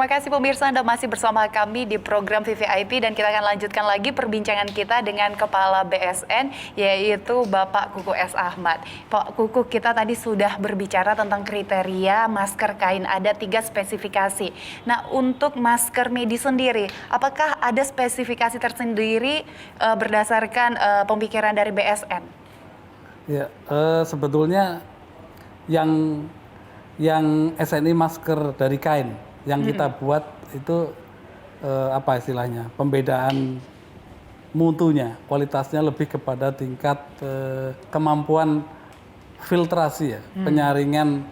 Terima kasih pemirsa, Anda masih bersama kami di program VVIP dan kita akan lanjutkan lagi perbincangan kita dengan Kepala BSN yaitu Bapak Kuku S. Ahmad. Pak Kuku, kita tadi sudah berbicara tentang kriteria masker kain, ada 3 spesifikasi. Nah, untuk masker medis sendiri, apakah ada spesifikasi tersendiri berdasarkan pemikiran dari BSN? Ya, sebetulnya yang SNI masker dari kain yang kita buat itu apa istilahnya, pembedaan mutunya, kualitasnya lebih kepada tingkat kemampuan filtrasi ya, penyaringan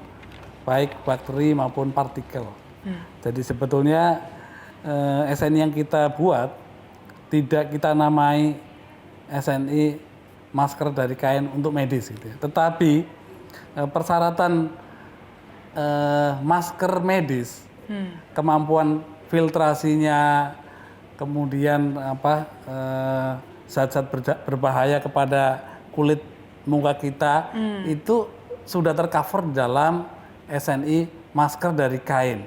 baik bakteri maupun partikel. Jadi sebetulnya SNI yang kita buat tidak kita namai SNI masker dari kain untuk medis gitu ya. Tetapi persyaratan masker medis, kemampuan filtrasinya, kemudian zat-zat berbahaya kepada kulit muka kita itu sudah tercover dalam SNI masker dari kain.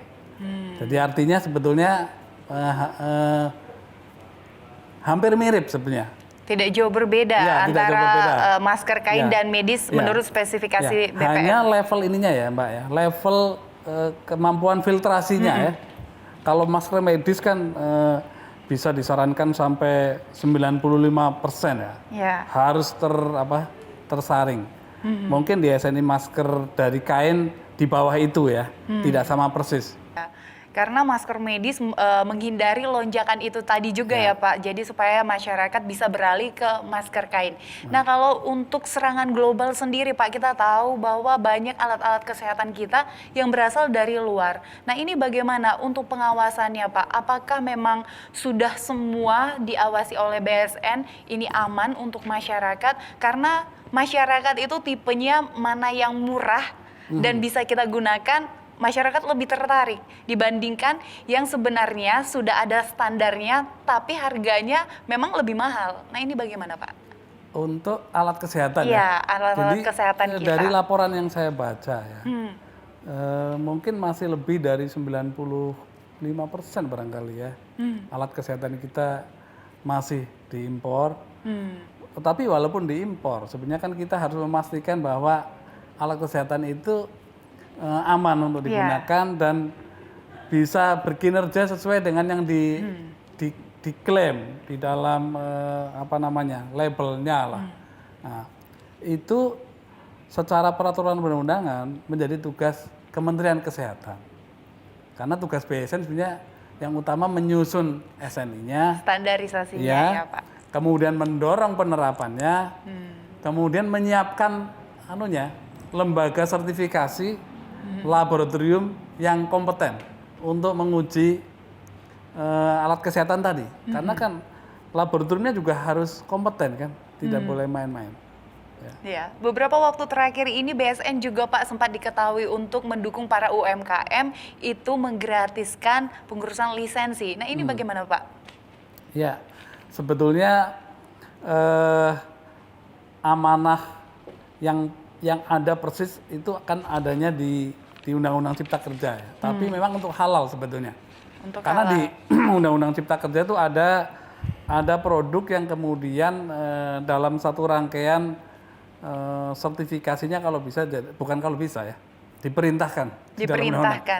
Jadi artinya sebetulnya hampir mirip sebenarnya. Tidak jauh berbeda Ya, antara masker kain ya, dan medis menurut spesifikasi BPN. Hanya level ininya ya Mbak ya, level kemampuan filtrasinya ya. Kalau masker medis kan bisa disarankan sampai 95% ya. Harus tersaring. Mungkin di SNI masker dari kain di bawah itu ya, tidak sama persis. Karena masker medis menghindari lonjakan itu tadi juga ya Pak, jadi supaya masyarakat bisa beralih ke masker kain. Nah, kalau untuk serangan global sendiri Pak, kita tahu bahwa banyak alat-alat kesehatan kita yang berasal dari luar. Nah, ini bagaimana untuk pengawasannya Pak? Apakah memang sudah semua diawasi oleh BSN, ini aman untuk masyarakat? Karena masyarakat itu tipenya mana yang murah dan bisa kita gunakan, masyarakat lebih tertarik dibandingkan yang sebenarnya sudah ada standarnya tapi harganya memang lebih mahal. Nah, ini bagaimana Pak? Untuk alat kesehatan ya? Alat-alat kesehatan kita. Dari laporan yang saya baca ya, mungkin masih lebih dari 95% barangkali ya. Alat kesehatan kita masih diimpor. Tetapi walaupun diimpor, sebenarnya kan kita harus memastikan bahwa alat kesehatan itu aman untuk digunakan dan bisa berkinerja sesuai dengan yang diklaim di dalam labelnya lah. Nah, itu secara peraturan perundang-undangan menjadi tugas Kementerian Kesehatan. Karena tugas BSN sebenarnya yang utama menyusun SNI-nya, standarisasinya ya Pak. Kemudian mendorong penerapannya, kemudian menyiapkan lembaga sertifikasi laboratorium yang kompeten untuk menguji alat kesehatan tadi. Karena kan laboratoriumnya juga harus kompeten kan, tidak boleh main-main. Ya, beberapa waktu terakhir ini BSN juga Pak sempat diketahui untuk mendukung para UMKM itu menggratiskan pengurusan lisensi. Nah, ini bagaimana Pak? Ya, sebetulnya amanah yang ada persis itu akan adanya di Undang-Undang Cipta Kerja ya. Tapi memang untuk halal sebetulnya. Karena di Undang-Undang Cipta Kerja itu ada produk yang kemudian dalam satu rangkaian sertifikasinya diperintahkan.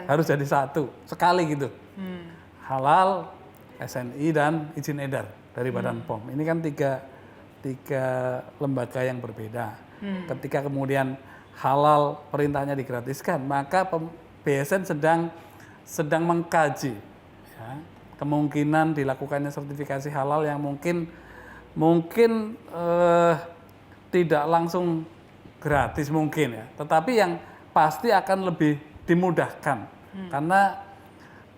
Harus jadi satu sekali gitu. Halal, SNI dan izin edar dari Badan POM. Ini kan tiga lembaga yang berbeda. Ketika kemudian halal perintahnya digratiskan, maka BSN sedang mengkaji ya, kemungkinan dilakukannya sertifikasi halal yang mungkin tidak langsung gratis mungkin ya, tetapi yang pasti akan lebih dimudahkan. Karena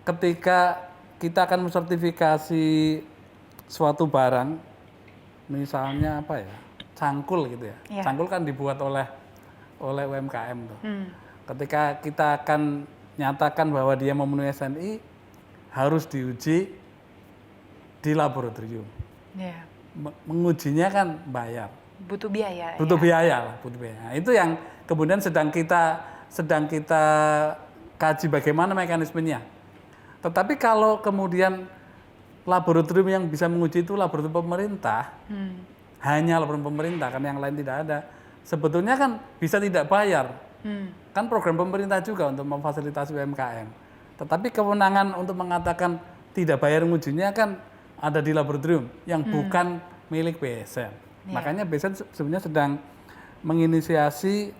ketika kita akan mensertifikasi suatu barang, misalnya cangkul gitu ya. Cangkul kan dibuat oleh UMKM tuh. Ketika kita akan nyatakan bahwa dia memenuhi SNI, harus diuji di laboratorium. Mengujinya kan bayar. Butuh biaya. Butuh biaya lah, butuh biaya. Itu yang kemudian sedang kita kaji bagaimana mekanismenya. Tetapi kalau kemudian laboratorium yang bisa menguji itu laboratorium pemerintah, hanya laboratorium pemerintah, kan yang lain tidak ada. Sebetulnya kan bisa tidak bayar. Kan program pemerintah juga untuk memfasilitasi UMKM. Tetapi kewenangan untuk mengatakan tidak bayar mengujinya kan ada di laboratorium yang bukan milik BSN. Makanya BSN sebenarnya sedang menginisiasi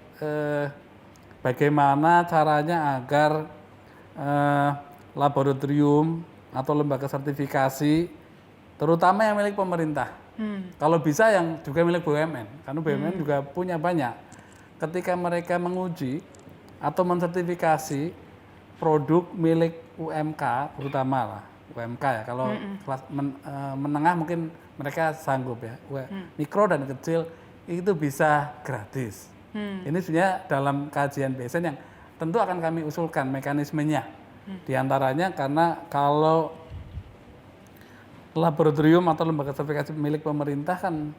bagaimana caranya agar laboratorium atau lembaga sertifikasi, terutama yang milik pemerintah, kalau bisa yang juga milik BUMN, karena BUMN juga punya banyak. Ketika mereka menguji atau mensertifikasi produk milik UMK, terutama lah UMK ya, kalau kelas menengah mungkin mereka sanggup ya, mikro dan kecil itu bisa gratis. Ini sebenarnya dalam kajian BSN yang tentu akan kami usulkan mekanismenya. Di antaranya karena kalau laboratorium atau lembaga sertifikasi milik pemerintah kan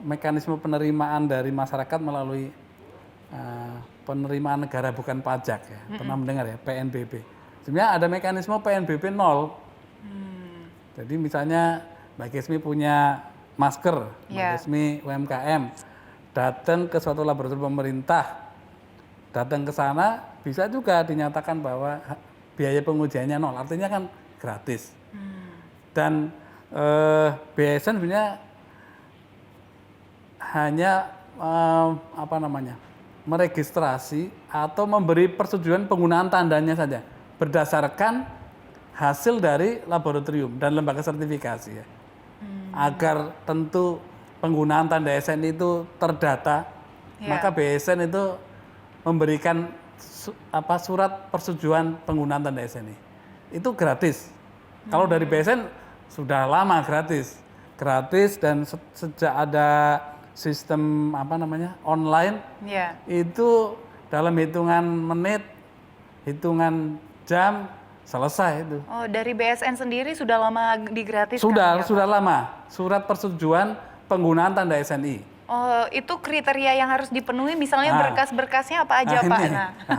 mekanisme penerimaan dari masyarakat melalui penerimaan negara bukan pajak ya. Pernah mendengar ya, PNBP. Sebenarnya ada mekanisme PNBP 0. Jadi misalnya Mbak Gesmi punya masker, Mbak Gesmi UMKM, datang ke suatu laboratorium pemerintah, datang ke sana bisa juga dinyatakan bahwa biaya pengujiannya 0, artinya kan gratis. Dan BSN sebenarnya hanya meregistrasi atau memberi persetujuan penggunaan tandanya saja berdasarkan hasil dari laboratorium dan lembaga sertifikasi ya. Agar tentu penggunaan tanda SN itu terdata, maka BSN itu memberikan surat persetujuan penggunaan tanda SNI. Itu gratis. Kalau dari BSN sudah lama gratis dan sejak ada sistem online, itu dalam hitungan menit, hitungan jam selesai itu. Oh, dari BSN sendiri sudah lama digratiskan? Sudah lama. Surat persetujuan penggunaan tanda SNI. Oh, itu kriteria yang harus dipenuhi, misalnya berkas-berkasnya apa aja, Pak?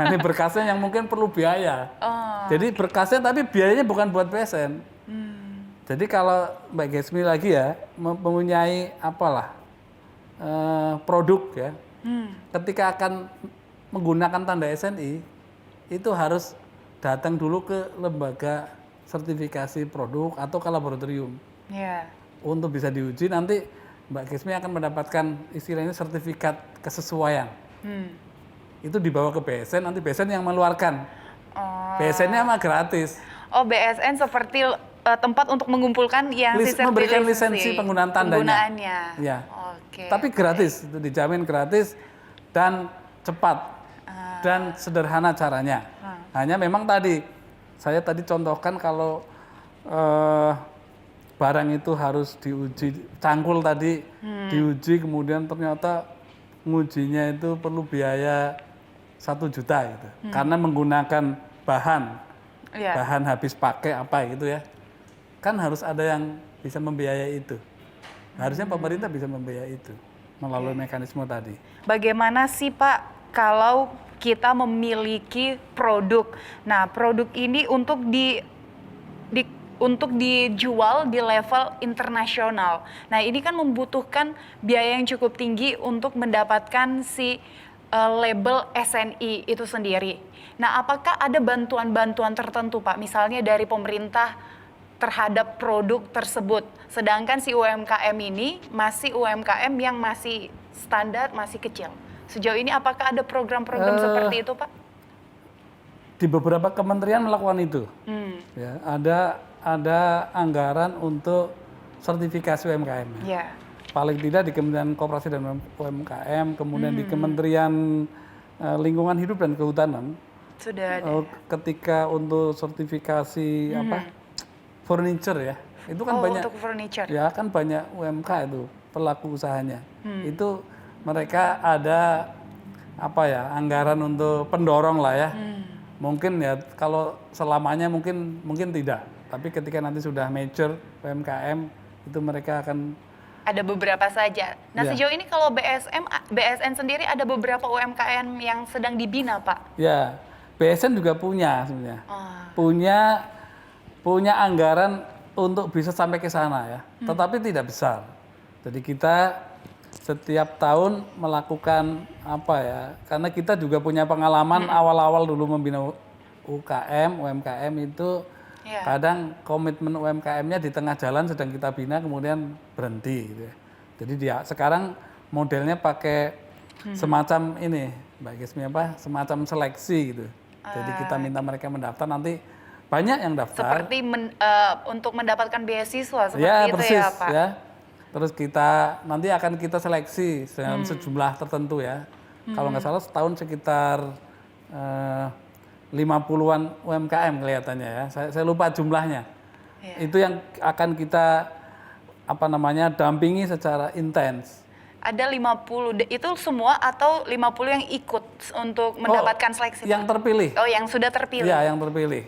Ini berkasnya yang mungkin perlu biaya. Jadi berkasnya tapi biayanya bukan buat BSN. Jadi kalau Mbak Gesmi lagi ya, mempunyai produk ya, ketika akan menggunakan tanda SNI, itu harus datang dulu ke lembaga sertifikasi produk atau ke laboratorium. Untuk bisa diuji, nanti Mbak Gesmi akan mendapatkan istilahnya sertifikat kesesuaian. Itu dibawa ke BSN, nanti BSN yang mengeluarkan. BSN-nya mah gratis. Oh, BSN seperti tempat untuk mengumpulkan yang memberikan lisensi penggunaan tandanya. Penggunaannya. Ya. Tapi gratis, itu dijamin gratis dan cepat dan sederhana caranya. Hanya memang saya tadi contohkan kalau barang itu harus diuji, cangkul tadi diuji, kemudian ternyata ngujinya itu perlu biaya 1 juta gitu. Karena menggunakan bahan habis pakai gitu ya. Kan harus ada yang bisa membiayai itu. Harusnya pemerintah bisa membiayai itu melalui mekanisme tadi. Bagaimana sih Pak kalau kita memiliki produk? Nah, produk ini untuk dijual di level internasional. Nah, ini kan membutuhkan biaya yang cukup tinggi untuk mendapatkan si label SNI itu sendiri. Nah, apakah ada bantuan-bantuan tertentu Pak, misalnya dari pemerintah terhadap produk tersebut? Sedangkan si UMKM ini masih UMKM yang masih standar, masih kecil. Sejauh ini apakah ada program-program seperti itu Pak? Di beberapa kementerian melakukan itu. Ya, ada anggaran untuk sertifikasi UMKM. Ya. Paling tidak di Kementerian Koperasi dan UMKM, kemudian di Kementerian Lingkungan Hidup dan Kehutanan. Sudah ada. Ketika untuk sertifikasi furniture ya, itu kan banyak. Untuk furniture. Ya kan banyak UMK itu pelaku usahanya. Itu mereka ada anggaran untuk pendorong lah ya. Mungkin ya kalau selamanya mungkin tidak. Tapi ketika nanti sudah mature UMKM itu mereka akan ada beberapa saja. Nah, sejauh ini kalau BSN sendiri ada beberapa UMKM yang sedang dibina, Pak? Ya, BSN juga punya sebenarnya. Punya punya anggaran untuk bisa sampai ke sana ya, tetapi tidak besar. Jadi kita setiap tahun melakukan apa ya, karena kita juga punya pengalaman awal-awal dulu membina UMKM itu kadang komitmen UMKM-nya di tengah jalan sedang kita bina kemudian berhenti gitu ya. Jadi dia sekarang modelnya pakai semacam ini Mbak Gismi semacam seleksi gitu. Jadi kita minta mereka mendaftar, nanti banyak yang daftar. Seperti untuk mendapatkan beasiswa seperti ya, itu persis, ya Pak? Ya. Terus kita nanti akan kita seleksi dengan sejumlah tertentu ya. Kalau nggak salah setahun sekitar 50-an UMKM kelihatannya ya. Saya lupa jumlahnya. Itu yang akan kita dampingi secara intens. Ada 50, itu semua atau 50 yang ikut untuk mendapatkan seleksi? Yang terpilih. Oh, yang sudah terpilih. Iya, yang terpilih.